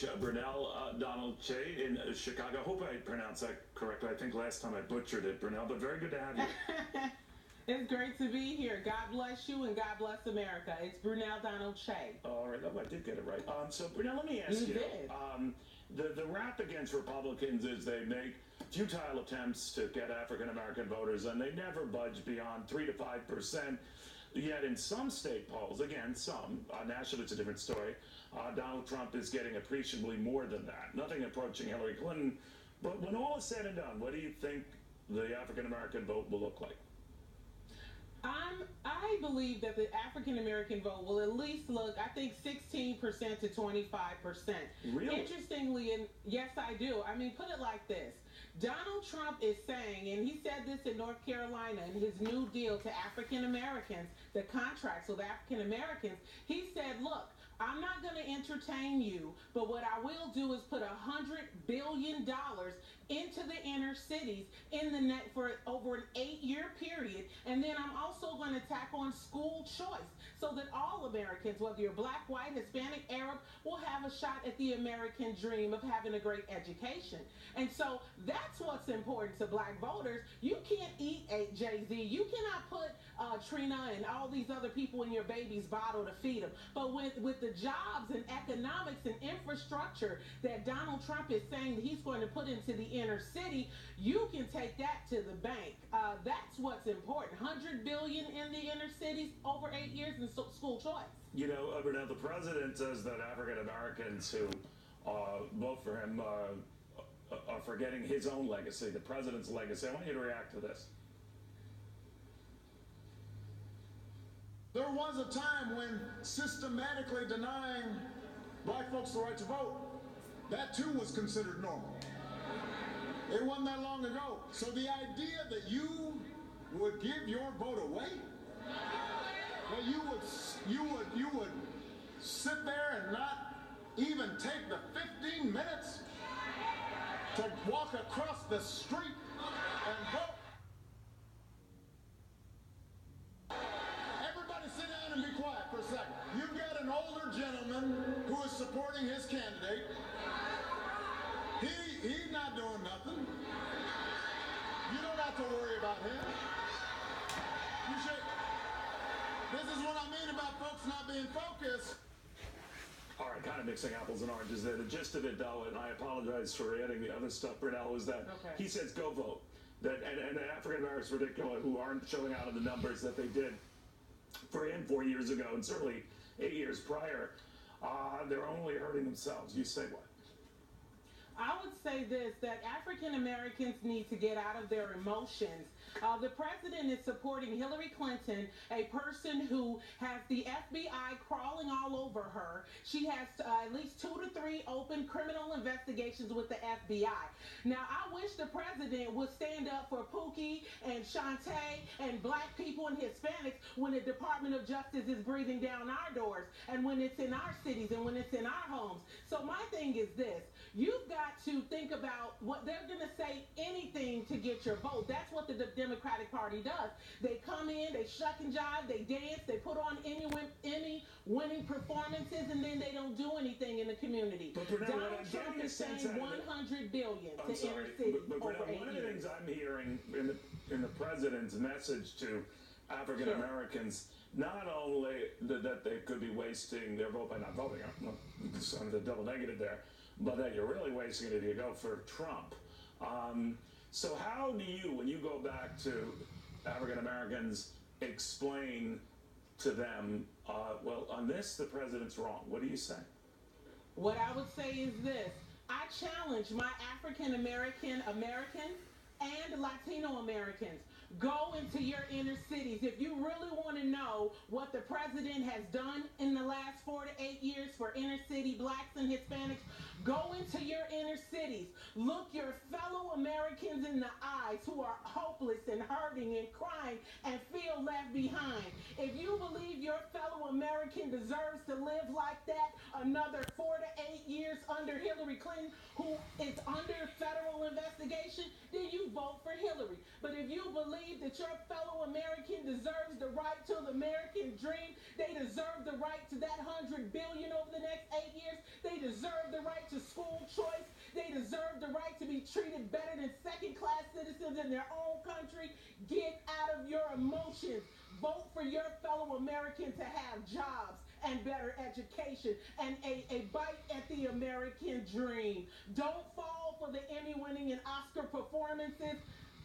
reach Brunel Donald-Kyei in Chicago. I hope I pronounced that correctly. I think last time I butchered it, Brunel, but very good to have you. It's great to be here. God bless you and God bless America. It's Brunel Donald-Kyei. All right, I did get it right. So, Brunel, let me ask you. The rap against Republicans is they make futile attempts to get African-American voters, and they never budge beyond 3 to 5%. Yet in some state polls, again, some, nationally it's a different story, Donald Trump is getting appreciably more than that. Nothing approaching Hillary Clinton. But when all is said and done, what do you think the African-American vote will look like? I believe that the African-American vote will at least look, I think, 16% to 25%. Really? Interestingly, and yes, I do. I mean, put it like this. Donald Trump is saying, and he said this in North Carolina in his new deal to African-Americans, the contracts with African-Americans, he said, look, I'm not going to entertain you, but what I will do is put $100 billion into the inner cities in the net for over an 8-year period, and then I'm also going to tack on school choice so that all Americans, whether you're black, white, Hispanic, Arab, will have a shot at the American dream of having a great education. And so that's what's important to black voters. You can't eat Jay-Z. You cannot put Trina and all these other people in your baby's bottle to feed them. But with the jobs and economics and infrastructure that Donald Trump is saying that he's going to put into the inner city, you can take that to the bank. That's what's important. $100 billion in the inner cities over 8 years in school choice. You know, Brunel, the president says that African Americans who vote for him are forgetting his own legacy, the president's legacy. I want you to react to this. There was a time when systematically denying black folks the right to vote, that too was considered normal. It wasn't that long ago. So the idea that you would give your vote away, that you would sit there and not even take the 15 minutes to walk across the street and vote. Everybody sit down and be quiet for a second. You've got an older gentleman who is supporting his candidate. He's not doing nothing. You don't have to worry about him. This is what I mean about folks not being focused. All right, kind of mixing apples and oranges there. The gist of it, though, and I apologize for adding the other stuff, Brunel, is that he says go vote. And African Americans, particularly, who aren't showing out in the numbers that they did for him 4 years ago, and certainly 8 years prior, they're only hurting themselves. You say what? I would say this, that African Americans need to get out of their emotions. The president is supporting Hillary Clinton, a person who has the FBI crawling all over her. She has at least 2 to 3 open criminal investigations with the FBI. Now, I wish the president would stand up for Pookie and Shantae and black people and Hispanics when the Department of Justice is breathing down our doors and when it's in our cities and when it's in our homes. So my thing is this. You've got to think about what they're going to say, anything to get your vote. That's what the Democratic Party does. They come in, they shuck and jive, they dance, they put on any winning performances, and then they don't do anything in the community. Donald Trump is saying $100 billion to inner cities over 8 years. One of the things I'm hearing in the president's message to African Americans, not only that they could be wasting their vote by not voting, some of the double negative there, but that you're really wasting it if you go for Trump. So how do you, when you go back to African Americans, explain to them, well, on this, the president's wrong? What do you say? What I would say is this. I challenge my African Americans and Latino Americans. Go into your inner cities. If you really want to know what the president has done in the last 4 to 8 years for inner city blacks and Hispanics, go into your inner cities. Look your fellow Americans in the eyes who are hopeless and hurting and crying and feel left behind. If you believe your fellow American deserves to live like that another 4 to 8 years under Hillary Clinton, who is under federal investigation, then you vote for Hillary. But if you believe that your fellow American deserves the right to the American dream, they deserve the right to that $100 billion over the next 8 years, they deserve the right to be treated better than second-class citizens in their own country. Get out of your emotions. Vote for your fellow American to have jobs and better education and a bite at the American dream. Don't fall for the Emmy-winning and Oscar performances.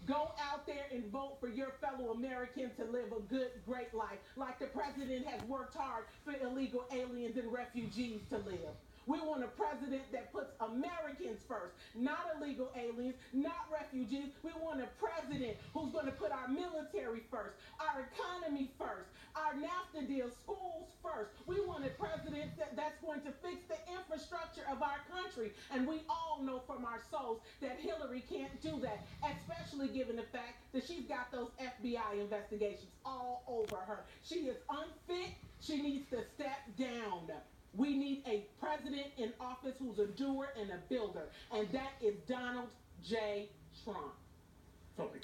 Go out there and vote for your fellow American to live a good, great life, like the president has worked hard for illegal aliens and refugees to live. We want a president that puts Americans first, not illegal aliens, not refugees. We want a president who's going to put our military first, our economy first, our NAFTA deal, schools first. We want a president that's going to fix the infrastructure of our country. And we all know from our souls that Hillary can't do that, especially given the fact that she's got those FBI investigations all over her. She is unfit. She needs to step down. We need a president in office who's a doer and a builder, and that is Donald J. Trump. Holy cow.